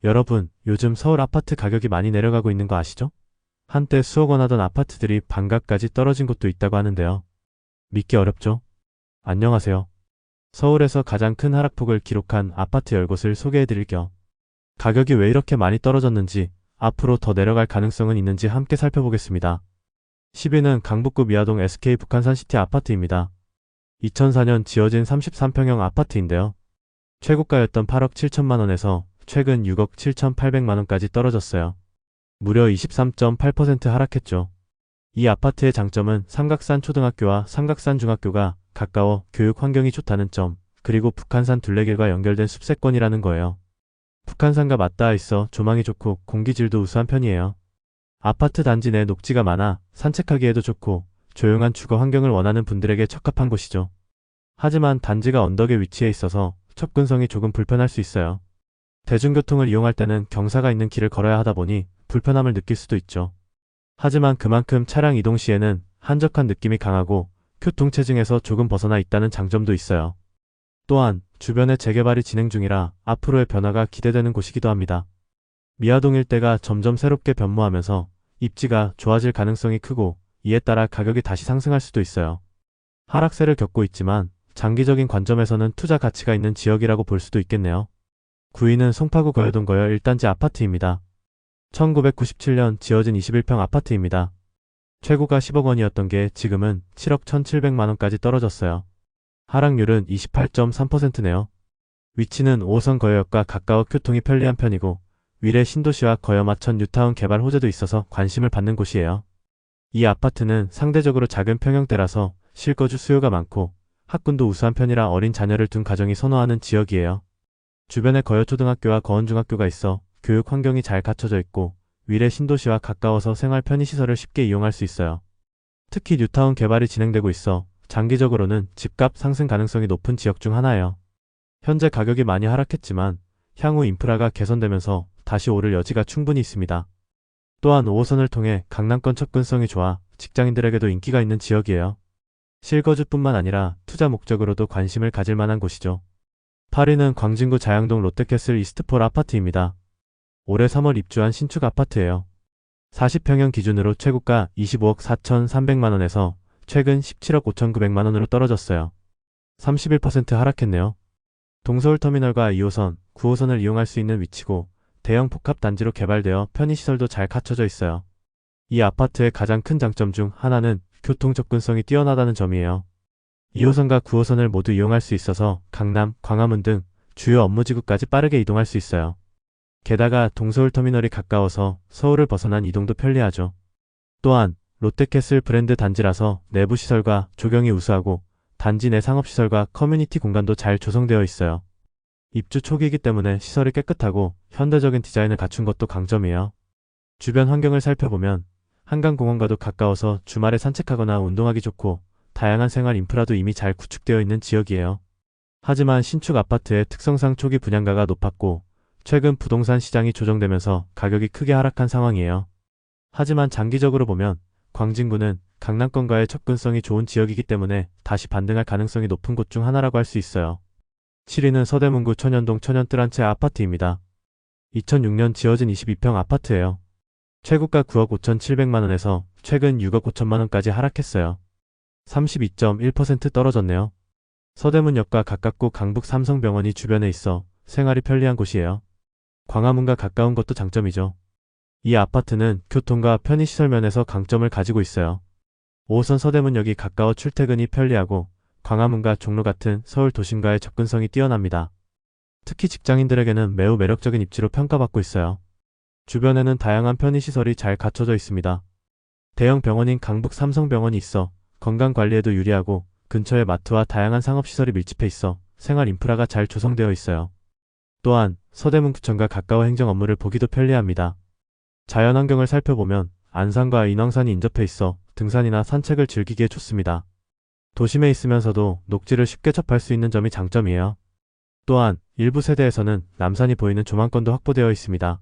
여러분, 요즘 서울 아파트 가격이 많이 내려가고 있는 거 아시죠? 한때 수억 원 하던 아파트들이 반값까지 떨어진 곳도 있다고 하는데요. 믿기 어렵죠? 안녕하세요. 서울에서 가장 큰 하락폭을 기록한 아파트 10곳을 소개해드릴 겸 가격이 왜 이렇게 많이 떨어졌는지, 앞으로 더 내려갈 가능성은 있는지 함께 살펴보겠습니다. 10위는 강북구 미아동 SK 북한산시티 아파트입니다. 2004년 지어진 33평형 아파트인데요. 최고가였던 8억 7천만 원에서 최근 6억 7,800만 원까지 떨어졌어요. 무려 23.8% 하락했죠. 이 아파트의 장점은 삼각산 초등학교와 삼각산 중학교가 가까워 교육 환경이 좋다는 점, 그리고 북한산 둘레길과 연결된 숲세권이라는 거예요. 북한산과 맞닿아 있어 조망이 좋고 공기질도 우수한 편이에요. 아파트 단지 내 녹지가 많아 산책하기에도 좋고 조용한 주거 환경을 원하는 분들에게 적합한 곳이죠. 하지만 단지가 언덕에 위치해 있어서 접근성이 조금 불편할 수 있어요. 대중교통을 이용할 때는 경사가 있는 길을 걸어야 하다 보니 불편함을 느낄 수도 있죠. 하지만 그만큼 차량 이동 시에는 한적한 느낌이 강하고 교통체증에서 조금 벗어나 있다는 장점도 있어요. 또한 주변에 재개발이 진행 중이라 앞으로의 변화가 기대되는 곳이기도 합니다. 미아동 일대가 점점 새롭게 변모하면서 입지가 좋아질 가능성이 크고, 이에 따라 가격이 다시 상승할 수도 있어요. 하락세를 겪고 있지만 장기적인 관점에서는 투자 가치가 있는 지역이라고 볼 수도 있겠네요. 9위는 송파구 거여동 거여 1단지 아파트입니다. 1997년 지어진 21평 아파트입니다. 최고가 10억 원이었던 게 지금은 7억 1,700만 원까지 떨어졌어요. 하락률은 28.3%네요. 위치는 5호선 거여역과 가까워 교통이 편리한 편이고, 위례 신도시와 거여 마천 뉴타운 개발 호재도 있어서 관심을 받는 곳이에요. 이 아파트는 상대적으로 작은 평형대라서 실거주 수요가 많고 학군도 우수한 편이라 어린 자녀를 둔 가정이 선호하는 지역이에요. 주변에 거여초등학교와 거원중학교가 있어 교육 환경이 잘 갖춰져 있고, 위례 신도시와 가까워서 생활 편의시설을 쉽게 이용할 수 있어요. 특히 뉴타운 개발이 진행되고 있어 장기적으로는 집값 상승 가능성이 높은 지역 중 하나예요. 현재 가격이 많이 하락했지만 향후 인프라가 개선되면서 다시 오를 여지가 충분히 있습니다. 또한 5호선을 통해 강남권 접근성이 좋아 직장인들에게도 인기가 있는 지역이에요. 실거주뿐만 아니라 투자 목적으로도 관심을 가질 만한 곳이죠. 8위는 광진구 자양동 롯데캐슬 이스트폴 아파트입니다. 올해 3월 입주한 신축 아파트예요. 40평형 기준으로 최고가 25억 4,300만 원에서 최근 17억 5,900만 원으로 떨어졌어요. 31% 하락했네요. 동서울터미널과 2호선, 9호선을 이용할 수 있는 위치고 대형 복합단지로 개발되어 편의시설도 잘 갖춰져 있어요. 이 아파트의 가장 큰 장점 중 하나는 교통 접근성이 뛰어나다는 점이에요. 2호선과 9호선을 모두 이용할 수 있어서 강남, 광화문 등 주요 업무지구까지 빠르게 이동할 수 있어요. 게다가 동서울터미널이 가까워서 서울을 벗어난 이동도 편리하죠. 또한 롯데캐슬 브랜드 단지라서 내부 시설과 조경이 우수하고 단지 내 상업시설과 커뮤니티 공간도 잘 조성되어 있어요. 입주 초기이기 때문에 시설이 깨끗하고 현대적인 디자인을 갖춘 것도 강점이에요. 주변 환경을 살펴보면 한강공원과도 가까워서 주말에 산책하거나 운동하기 좋고 다양한 생활 인프라도 이미 잘 구축되어 있는 지역이에요. 하지만 신축 아파트의 특성상 초기 분양가가 높았고 최근 부동산 시장이 조정되면서 가격이 크게 하락한 상황이에요. 하지만 장기적으로 보면 광진구는 강남권과의 접근성이 좋은 지역이기 때문에 다시 반등할 가능성이 높은 곳 중 하나라고 할 수 있어요. 7위는 서대문구 천연동 천연뜰한채 아파트입니다. 2006년 지어진 22평 아파트예요. 최고가 9억 5,700만 원에서 최근 6억 5천만 원까지 하락했어요. 32.1% 떨어졌네요. 서대문역과 가깝고 강북 삼성병원이 주변에 있어 생활이 편리한 곳이에요. 광화문과 가까운 것도 장점이죠. 이 아파트는 교통과 편의시설 면에서 강점을 가지고 있어요. 5호선 서대문역이 가까워 출퇴근이 편리하고 광화문과 종로 같은 서울 도심과의 접근성이 뛰어납니다. 특히 직장인들에게는 매우 매력적인 입지로 평가받고 있어요. 주변에는 다양한 편의시설이 잘 갖춰져 있습니다. 대형 병원인 강북 삼성병원이 있어 건강관리에도 유리하고 근처에 마트와 다양한 상업시설이 밀집해 있어 생활 인프라가 잘 조성되어 있어요. 또한 서대문구청과 가까워 행정 업무를 보기도 편리합니다. 자연환경을 살펴보면 안산과 인왕산이 인접해 있어 등산이나 산책을 즐기기에 좋습니다. 도심에 있으면서도 녹지를 쉽게 접할 수 있는 점이 장점이에요. 또한 일부 세대에서는 남산이 보이는 조망권도 확보되어 있습니다.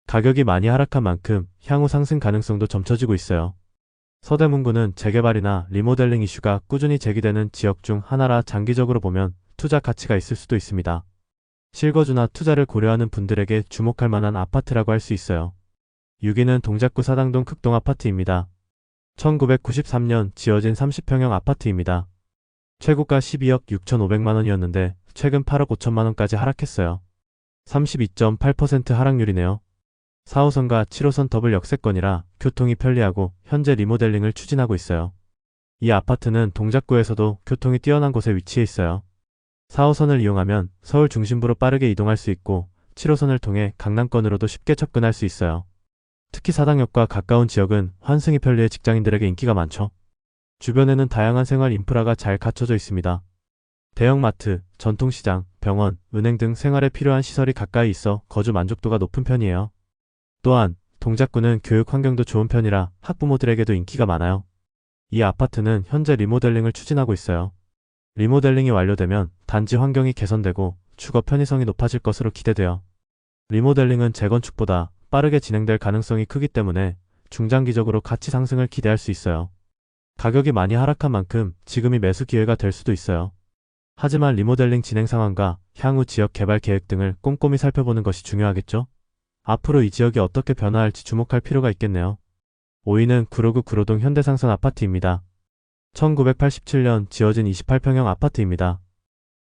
가격이 많이 하락한 만큼 향후 상승 가능성도 점쳐지고 있어요. 서대문구는 재개발이나 리모델링 이슈가 꾸준히 제기되는 지역 중 하나라 장기적으로 보면 투자 가치가 있을 수도 있습니다. 실거주나 투자를 고려하는 분들에게 주목할 만한 아파트라고 할 수 있어요. 6위는 동작구 사당동 극동 아파트입니다. 1993년 지어진 30평형 아파트입니다. 최고가 12억 6,500만 원이었는데 최근 8억 5천만 원까지 하락했어요. 32.8% 하락률이네요. 4호선과 7호선 더블 역세권이라 교통이 편리하고 현재 리모델링을 추진하고 있어요. 이 아파트는 동작구에서도 교통이 뛰어난 곳에 위치해 있어요. 4호선을 이용하면 서울 중심부로 빠르게 이동할 수 있고 7호선을 통해 강남권으로도 쉽게 접근할 수 있어요. 특히 사당역과 가까운 지역은 환승이 편리해 직장인들에게 인기가 많죠. 주변에는 다양한 생활 인프라가 잘 갖춰져 있습니다. 대형마트, 전통시장, 병원, 은행 등 생활에 필요한 시설이 가까이 있어 거주 만족도가 높은 편이에요. 또한 동작구는 교육 환경도 좋은 편이라 학부모들에게도 인기가 많아요. 이 아파트는 현재 리모델링을 추진하고 있어요. 리모델링이 완료되면 단지 환경이 개선되고 주거 편의성이 높아질 것으로 기대돼요. 리모델링은 재건축보다 빠르게 진행될 가능성이 크기 때문에 중장기적으로 가치 상승을 기대할 수 있어요. 가격이 많이 하락한 만큼 지금이 매수 기회가 될 수도 있어요. 하지만 리모델링 진행 상황과 향후 지역 개발 계획 등을 꼼꼼히 살펴보는 것이 중요하겠죠? 앞으로 이 지역이 어떻게 변화할지 주목할 필요가 있겠네요. 5위는 구로구 구로동 현대상선 아파트입니다. 1987년 지어진 28평형 아파트입니다.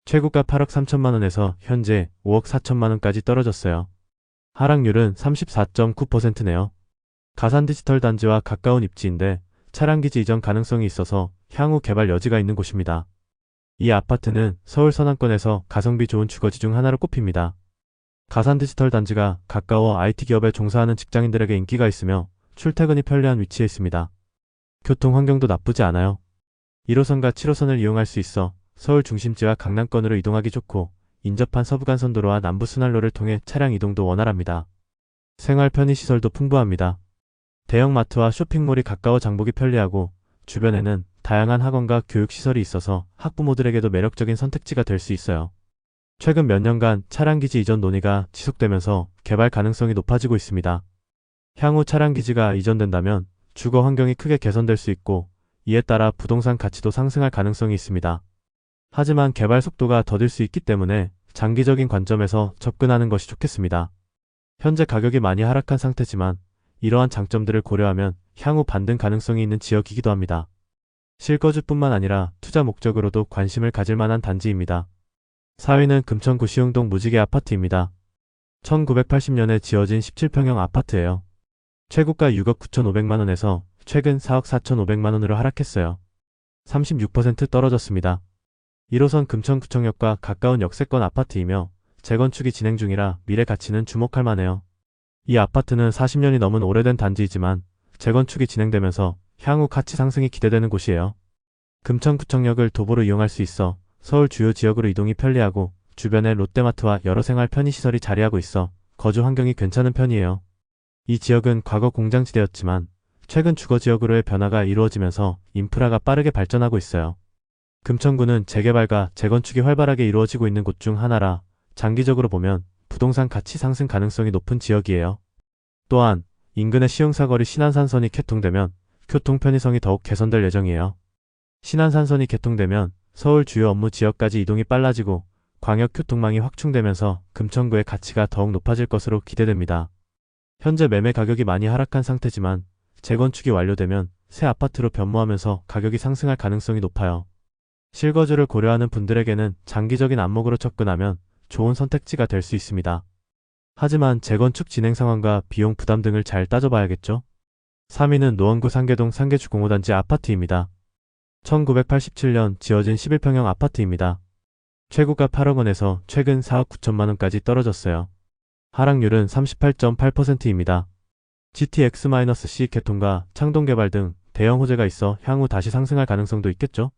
최고가 8억 3천만 원에서 현재 5억 4천만 원까지 떨어졌어요. 하락률은 34.9%네요. 가산 디지털 단지와 가까운 입지인데 차량기지 이전 가능성이 있어서 향후 개발 여지가 있는 곳입니다. 이 아파트는 서울 서남권에서 가성비 좋은 주거지 중 하나로 꼽힙니다. 가산 디지털 단지가 가까워 IT 기업에 종사하는 직장인들에게 인기가 있으며 출퇴근이 편리한 위치에 있습니다. 교통 환경도 나쁘지 않아요. 1호선과 7호선을 이용할 수 있어 서울 중심지와 강남권으로 이동하기 좋고 인접한 서부간선도로와 남부순환로를 통해 차량 이동도 원활합니다. 생활 편의시설도 풍부합니다. 대형마트와 쇼핑몰이 가까워 장보기 편리하고 주변에는 다양한 학원과 교육시설이 있어서 학부모들에게도 매력적인 선택지가 될 수 있어요. 최근 몇 년간 차량기지 이전 논의가 지속되면서 개발 가능성이 높아지고 있습니다. 향후 차량기지가 이전된다면 주거 환경이 크게 개선될 수 있고 이에 따라 부동산 가치도 상승할 가능성이 있습니다. 하지만 개발 속도가 더딜 수 있기 때문에 장기적인 관점에서 접근하는 것이 좋겠습니다. 현재 가격이 많이 하락한 상태지만 이러한 장점들을 고려하면 향후 반등 가능성이 있는 지역이기도 합니다. 실거주뿐만 아니라 투자 목적으로도 관심을 가질 만한 단지입니다. 4위는 금천구 시흥동 무지개 아파트입니다. 1980년에 지어진 17평형 아파트예요. 최고가 6억 9,500만 원에서 최근 4억 4,500만 원으로 하락했어요. 36% 떨어졌습니다. 1호선 금천구청역과 가까운 역세권 아파트이며 재건축이 진행 중이라 미래 가치는 주목할 만해요. 이 아파트는 40년이 넘은 오래된 단지이지만 재건축이 진행되면서 향후 가치 상승이 기대되는 곳이에요. 금천구청역을 도보로 이용할 수 있어 서울 주요 지역으로 이동이 편리하고 주변에 롯데마트와 여러 생활 편의시설이 자리하고 있어 거주 환경이 괜찮은 편이에요. 이 지역은 과거 공장지대였지만 최근 주거지역으로의 변화가 이루어지면서 인프라가 빠르게 발전하고 있어요. 금천구는 재개발과 재건축이 활발하게 이루어지고 있는 곳 중 하나라 장기적으로 보면 부동산 가치 상승 가능성이 높은 지역이에요. 또한 인근의 시흥사거리 신안산선이 개통되면 교통 편의성이 더욱 개선될 예정이에요. 신안산선이 개통되면 서울 주요 업무 지역까지 이동이 빨라지고 광역교통망이 확충되면서 금천구의 가치가 더욱 높아질 것으로 기대됩니다. 현재 매매 가격이 많이 하락한 상태지만 재건축이 완료되면 새 아파트로 변모하면서 가격이 상승할 가능성이 높아요. 실거주를 고려하는 분들에게는 장기적인 안목으로 접근하면 좋은 선택지가 될 수 있습니다. 하지만 재건축 진행 상황과 비용 부담 등을 잘 따져봐야겠죠? 3위는 노원구 상계동 상계주공호단지 아파트입니다. 1987년 지어진 11평형 아파트입니다. 최고가 8억 원에서 최근 4억 9천만 원까지 떨어졌어요. 하락률은 38.8%입니다. GTX-C 개통과 창동개발 등 대형 호재가 있어 향후 다시 상승할 가능성도 있겠죠?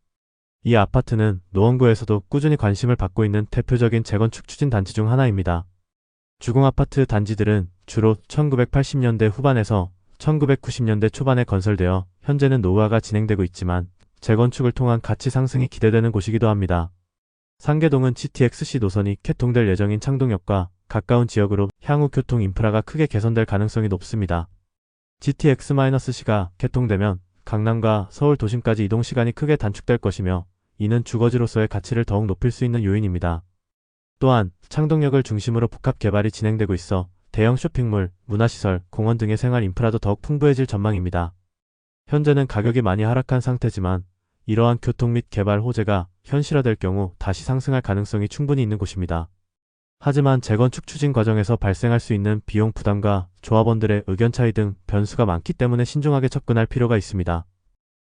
이 아파트는 노원구에서도 꾸준히 관심을 받고 있는 대표적인 재건축 추진 단지 중 하나입니다. 주공아파트 단지들은 주로 1980년대 후반에서 1990년대 초반에 건설되어 현재는 노후화가 진행되고 있지만 재건축을 통한 가치 상승이 기대되는 곳이기도 합니다. 상계동은 GTX-C 노선이 개통될 예정인 창동역과 가까운 지역으로 향후 교통 인프라가 크게 개선될 가능성이 높습니다. GTX-C가 개통되면 강남과 서울 도심까지 이동 시간이 크게 단축될 것이며 이는 주거지로서의 가치를 더욱 높일 수 있는 요인입니다. 또한 창동역을 중심으로 복합 개발이 진행되고 있어 대형 쇼핑몰, 문화시설, 공원 등의 생활 인프라도 더욱 풍부해질 전망입니다. 현재는 가격이 많이 하락한 상태지만 이러한 교통 및 개발 호재가 현실화될 경우 다시 상승할 가능성이 충분히 있는 곳입니다. 하지만 재건축 추진 과정에서 발생할 수 있는 비용 부담과 조합원들의 의견 차이 등 변수가 많기 때문에 신중하게 접근할 필요가 있습니다.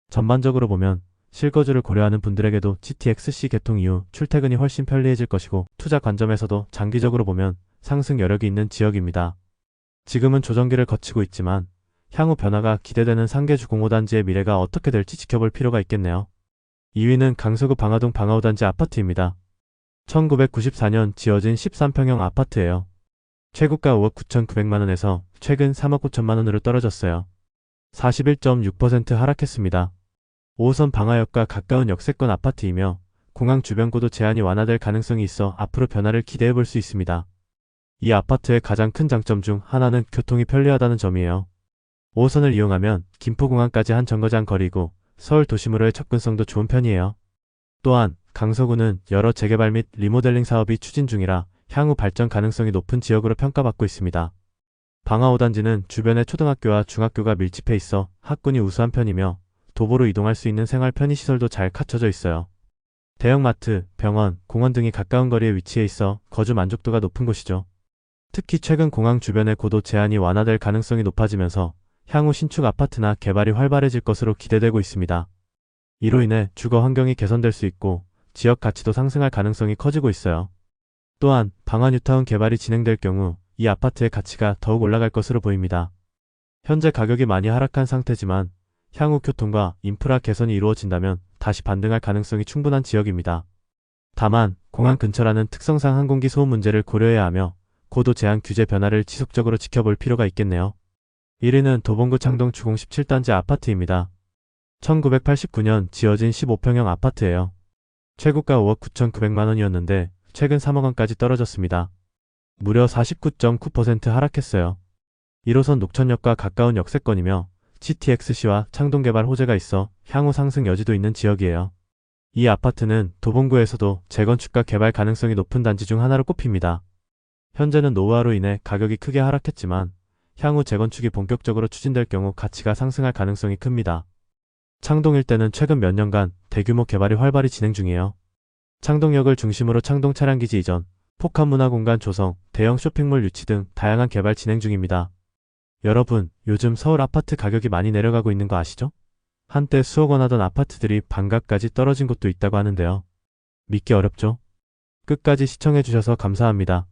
전반적으로 보면 실거주를 고려하는 분들에게도 GTX-C 개통 이후 출퇴근이 훨씬 편리해질 것이고 투자 관점에서도 장기적으로 보면 상승 여력이 있는 지역입니다. 지금은 조정기를 거치고 있지만 향후 변화가 기대되는 상계주 공호단지의 미래가 어떻게 될지 지켜볼 필요가 있겠네요. 2위는 강서구 방화동 방화호단지 아파트입니다. 1994년 지어진 13평형 아파트예요. 최고가 5억 9,900만원에서 최근 3억 9천만원으로 떨어졌어요. 41.6% 하락했습니다. 5호선 방화역과 가까운 역세권 아파트이며 공항 주변고도 제한이 완화될 가능성이 있어 앞으로 변화를 기대해 볼 수 있습니다. 이 아파트의 가장 큰 장점 중 하나는 교통이 편리하다는 점이에요. 5호선을 이용하면 김포공항까지 한 정거장 거리고 서울 도심으로의 접근성도 좋은 편이에요. 또한 강서구는 여러 재개발 및 리모델링 사업이 추진 중이라 향후 발전 가능성이 높은 지역으로 평가받고 있습니다. 방화호단지는 주변에 초등학교와 중학교가 밀집해 있어 학군이 우수한 편이며 도보로 이동할 수 있는 생활 편의시설도 잘 갖춰져 있어요. 대형마트, 병원, 공원 등이 가까운 거리에 위치해 있어 거주 만족도가 높은 곳이죠. 특히 최근 공항 주변의 고도 제한이 완화될 가능성이 높아지면서 향후 신축 아파트나 개발이 활발해질 것으로 기대되고 있습니다. 이로 인해 주거 환경이 개선될 수 있고 지역 가치도 상승할 가능성이 커지고 있어요. 또한 방화 뉴타운 개발이 진행될 경우 이 아파트의 가치가 더욱 올라갈 것으로 보입니다. 현재 가격이 많이 하락한 상태지만 향후 교통과 인프라 개선이 이루어진다면 다시 반등할 가능성이 충분한 지역입니다. 다만 공항 근처라는 특성상 항공기 소음 문제를 고려해야 하며 고도 제한 규제 변화를 지속적으로 지켜볼 필요가 있겠네요. 1위는 도봉구 창동 주공 17단지 아파트입니다. 1989년 지어진 15평형 아파트예요. 최고가 5억 9,900만원이었는데 최근 3억원까지 떨어졌습니다. 무려 49.9% 하락했어요. 1호선 녹천역과 가까운 역세권이며 GTX-C와 창동 개발 호재가 있어 향후 상승 여지도 있는 지역이에요. 이 아파트는 도봉구에서도 재건축과 개발 가능성이 높은 단지 중 하나로 꼽힙니다. 현재는 노후화로 인해 가격이 크게 하락했지만 향후 재건축이 본격적으로 추진될 경우 가치가 상승할 가능성이 큽니다. 창동 일대는 최근 몇 년간 대규모 개발이 활발히 진행 중이에요. 창동역을 중심으로 창동 차량기지 이전, 복합문화공간 조성, 대형 쇼핑몰 유치 등 다양한 개발 진행 중입니다. 여러분, 요즘 서울 아파트 가격이 많이 내려가고 있는 거 아시죠? 한때 수억 원 하던 아파트들이 반값까지 떨어진 곳도 있다고 하는데요. 믿기 어렵죠? 끝까지 시청해주셔서 감사합니다.